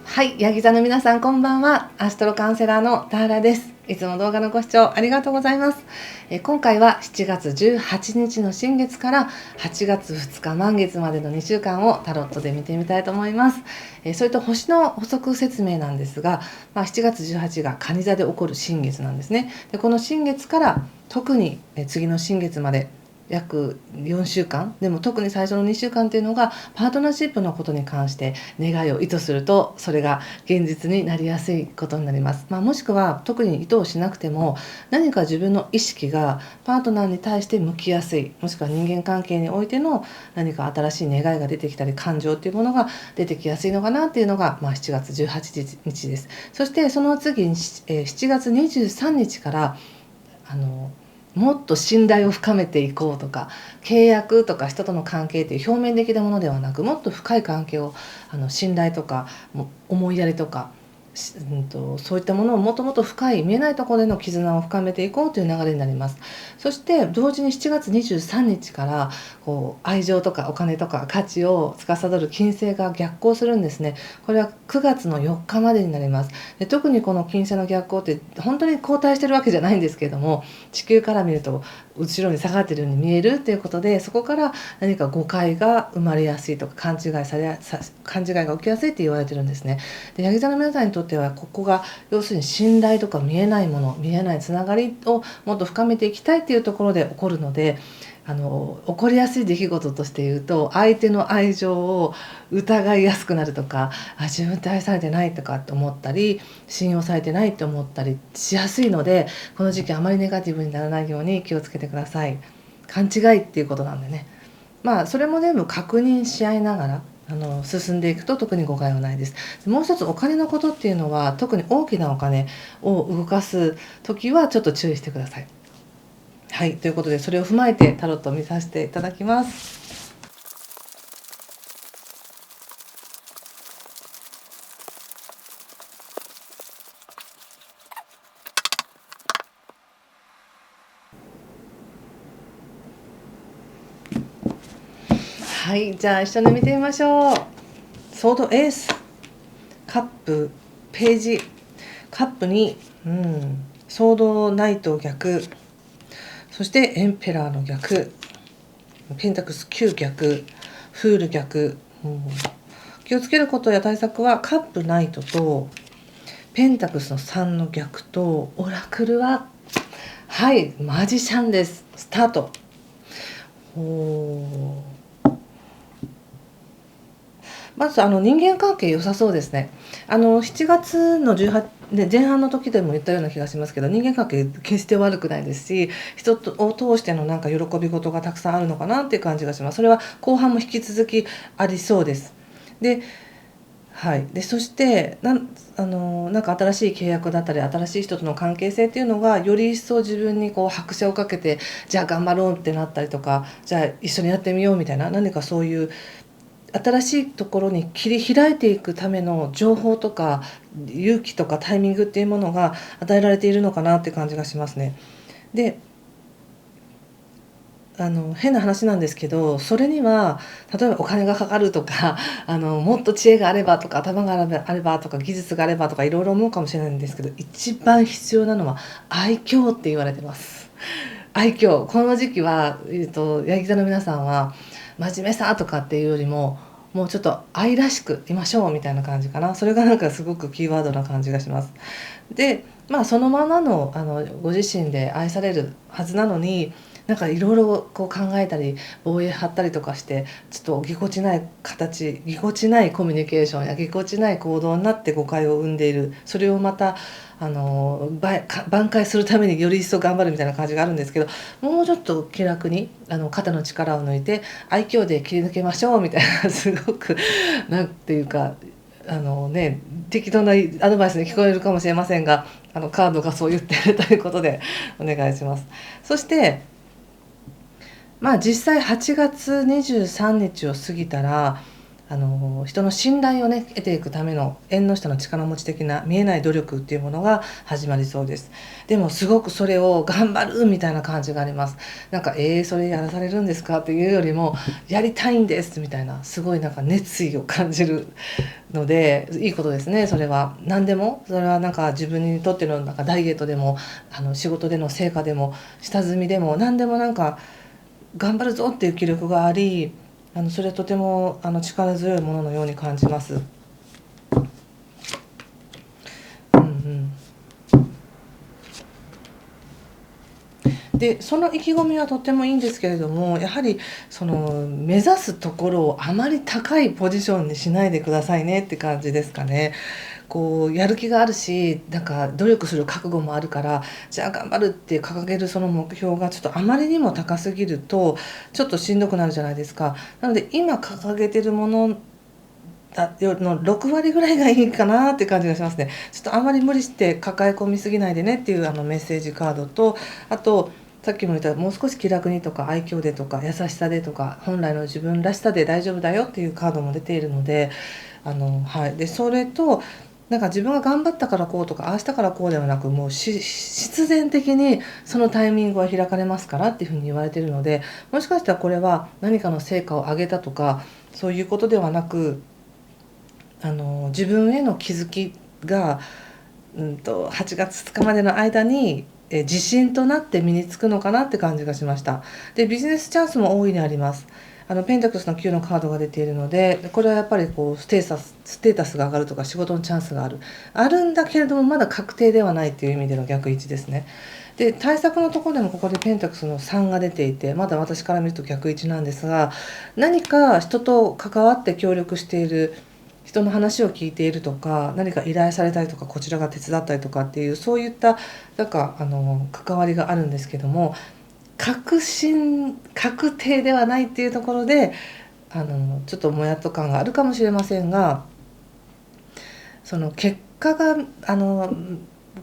はい、ヤギ座の皆さんこんばんは。アストロカウンセラーのターラです。いつも動画のご視聴ありがとうございます。今回は7月18日の新月から8月2日満月までの2週間をタロットで見てみたいと思います。それと星の補足説明なんですが、7月18が蟹座で起こる新月なんですね。でこの新月から特に次の新月まで約4週間でも特に最初の2週間っていうのがパートナーシップのことに関して願いを意図するとそれが現実になりやすいことになります。もしくは特に意図をしなくても何か自分の意識がパートナーに対して向きやすい、もしくは人間関係においての何か新しい願いが出てきたり感情っていうものが出てきやすいのかなっていうのが、7月18日です。そしてその次に、7月23日からもっと信頼を深めていこうとか、契約とか人との関係っていう表面的なものではなく、もっと深い関係を信頼とか思いやりとか、そういったものをもっともっと深い見えないところでの絆を深めていこうという流れになります。そして同時に7月23日から愛情とかお金とか価値を司る金星が逆行するんですね。これは9月の4日までになります。で特にこの金星の逆行って本当に後退してるわけじゃないんですけれども、地球から見ると後ろに下がっているように見えるということで、そこから何か誤解が生まれやすいとか勘違いが起きやすいって言われてるんですね。でヤギ座の皆さんにとってはここが要するに信頼とか見えないもの、見えないつながりをもっと深めていきたいっていうところで起こるので、起こりやすい出来事として言うと、相手の愛情を疑いやすくなるとか、自分って愛されてないとかって思ったり、信用されてないって思ったりしやすいので、この時期あまりネガティブにならないように気をつけてください。勘違いっていうことなんでね、それも全部確認し合いながら進んでいくと特に誤解はないです。もう一つお金のことっていうのは、特に大きなお金を動かす時はちょっと注意してください。はい、ということでそれを踏まえてタロットを見させていただきます。はい、じゃあ一緒に見てみましょう。ソードエース、カップ、ページ、カップに、ソードナイト逆、そしてエンペラーの逆、ペンタクス9逆、フール逆、気をつけることや対策はカップナイトとペンタクスの3の逆と、オラクルはマジシャンです。スタート。まず人間関係良さそうですね。7月の18で前半の時でも言ったような気がしますけど、人間関係決して悪くないですし、人を通しての喜び事がたくさんあるのかなっていう感じがします。それは後半も引き続きありそうです。でそしてなんか新しい契約だったり新しい人との関係性っていうのがより一層自分に拍車をかけて、じゃあ頑張ろうってなったりとか、じゃあ一緒にやってみようみたいな、何かそういう新しいところに切り開いていくための情報とか勇気とかタイミングっていうものが与えられているのかなって感じがしますね。で変な話なんですけど、それには例えばお金がかかるとかもっと知恵があればとか頭があればとか技術があればとかいろいろ思うかもしれないんですけど、一番必要なのは愛嬌って言われてます。愛嬌、この時期は、ヤギ座の皆さんは真面目さとかっていうよりももうちょっと愛らしくいましょうみたいな感じかな。それがすごくキーワードな感じがします。でそのままのご自身で愛されるはずなのに、いろいろ考えたり防衛張ったりとかして、ちょっとぎこちない形、ぎこちないコミュニケーションやぎこちない行動になって誤解を生んでいる。それをまた挽回するためにより一層頑張るみたいな感じがあるんですけど、もうちょっと気楽に肩の力を抜いて愛嬌で切り抜けましょうみたいな、すごくなんていうか適当なアドバイスに聞こえるかもしれませんが、カードがそう言ってるということでお願いします。そして実際8月23日を過ぎたら人の信頼をね得ていくための縁の下の力持ち的な見えない努力っていうものが始まりそうです。でもすごくそれを頑張るみたいな感じがあります。なんかそれやらされるんですかっていうよりもやりたいんですみたいなすごいなんか熱意を感じるのでいいことですね。それは何でもそれはなんか自分にとってのなんかダイエットでも仕事での成果でも下積みでも何でもなんか頑張るぞっていう気力がありそれはとても力強いもののように感じます。でその意気込みはとってもいいんですけれども、やはりその目指すところをあまり高いポジションにしないでくださいねって感じですかね。こうやる気があるしなんか努力する覚悟もあるからじゃあ頑張るって掲げるその目標がちょっとあまりにも高すぎるとちょっとしんどくなるじゃないですか。なので今掲げてるものの6割ぐらいがいいかなって感じがしますね。ちょっとあまり無理して抱え込みすぎないでねっていうメッセージカードと、あとさっきも言ったもう少し気楽にとか愛嬌でとか優しさでとか本来の自分らしさで大丈夫だよっていうカードも出ているのででそれとなんか自分が頑張ったからこうとかああしたからこうではなくもう必然的にそのタイミングは開かれますからっていうふうに言われているので、もしかしたらこれは何かの成果を上げたとかそういうことではなく自分への気づきが、8月2日までの間に自信となって身につくのかなって感じがしました。でビジネスチャンスも大いにあります。ペンタクルスの9のカードが出ているのでこれはやっぱりこうステータスが上がるとか仕事のチャンスがあるんだけれどもまだ確定ではないっていう意味での逆位置ですね。で対策のところでもここでペンタクスの3が出ていてまだ私から見ると逆位置なんですが、何か人と関わって協力している人の話を聞いているとか何か依頼されたりとかこちらが手伝ったりとかっていうそういったなんか関わりがあるんですけども、確定ではないっていうところでちょっともやっと感があるかもしれませんが、その結果が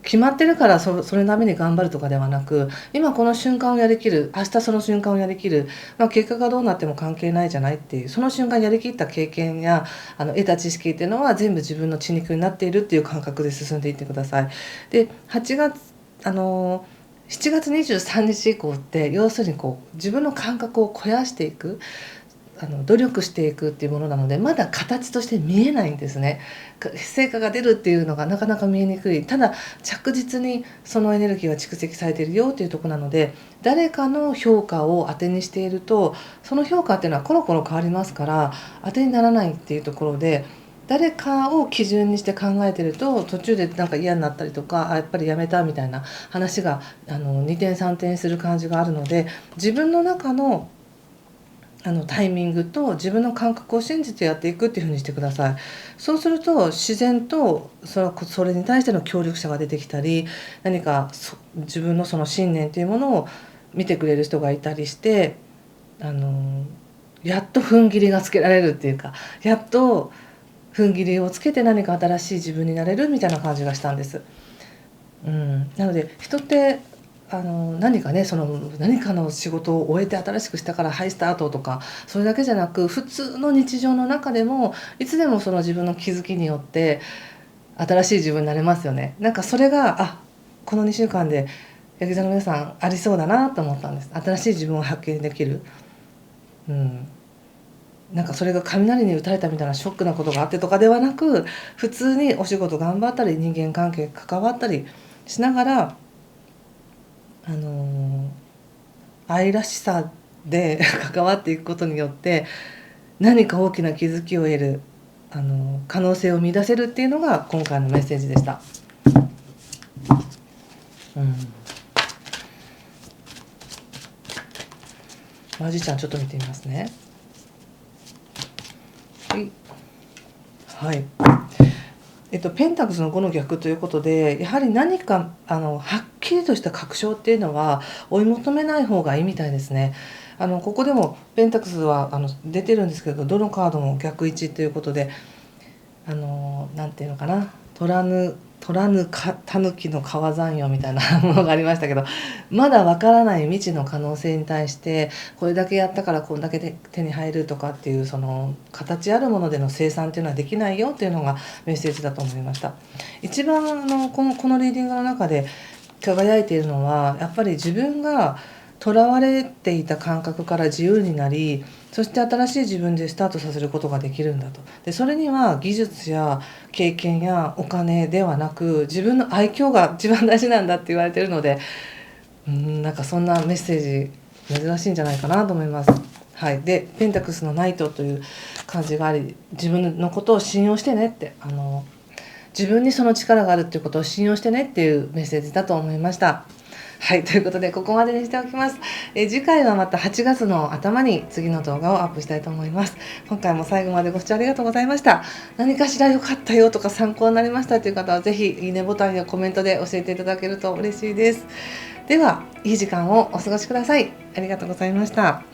決まってるからそれのために頑張るとかではなく今この瞬間をやりきる明日その瞬間をやりきる、結果がどうなっても関係ないじゃないっていうその瞬間やりきった経験や得た知識っていうのは全部自分の血肉になっているっていう感覚で進んでいってください。で7月23日以降って要するにこう自分の感覚を肥やしていく努力していくっていうものなのでまだ形として見えないんですね。成果が出るっていうのがなかなか見えにくい。ただ着実にそのエネルギーが蓄積されているよっていうところなので、誰かの評価を当てにしているとその評価っていうのはコロコロ変わりますから当てにならないっていうところで、誰かを基準にして考えてると途中でなんか嫌になったりとかやっぱりやめたみたいな話が2点3点する感じがあるので、自分の中のタイミングと自分の感覚を信じてやっていくっていうふうにしてください。そうすると自然とそれに対しての協力者が出てきたり何か自分のその信念というものを見てくれる人がいたりしてやっと踏ん切りがつけられるっていうかやっと踏ん切りをつけて何か新しい自分になれるみたいな感じがしたんです。なので人って何かね何かの仕事を終えて新しくしたからはいスタートとかそれだけじゃなく普通の日常の中でもいつでもその自分の気づきによって新しい自分になれますよね。なんかそれがこの2週間でヤギ座の皆さんありそうだなと思ったんです。新しい自分を発見できる、なんかそれが雷に打たれたみたいなショックなことがあってとかではなく普通にお仕事頑張ったり人間関係関わったりしながら愛らしさで関わっていくことによって何か大きな気づきを得る可能性を見出せるっていうのが今回のメッセージでした。マジちゃんちょっと見てみますね。はい、ペンタクスの5の逆ということでやはり何かはっきりとした確証っていうのは追い求めない方がいいみたいですね。ここでもペンタクスは出てるんですけどどのカードも逆位置ということでなんていうのかな、取取らぬか狸の川山用みたいなものがありましたけど、まだわからない未知の可能性に対してこれだけやったからこんだけで手に入るとかっていう、その形あるものでの生産っていうのはできないよっていうのがメッセージだと思いました。一番このリーディングの中で輝いているのは、やっぱり自分が囚われていた感覚から自由になり、そして新しい自分でスタートさせることができるんだと。でそれには技術や経験やお金ではなく、自分の愛嬌が一番大事なんだって言われているので、なんかそんなメッセージ珍しいんじゃないかなと思います。はい、でペンタクスのナイトという感じがあり、自分のことを信用してねって、自分にその力があるっていうことを信用してねっていうメッセージだと思いました。はい、ということでここまでにしておきます。次回はまた8月の頭に次の動画をアップしたいと思います。今回も最後までご視聴ありがとうございました。何かしら良かったよとか参考になりましたという方はぜひいいねボタンやコメントで教えていただけると嬉しいです。では、いい時間をお過ごしください。ありがとうございました。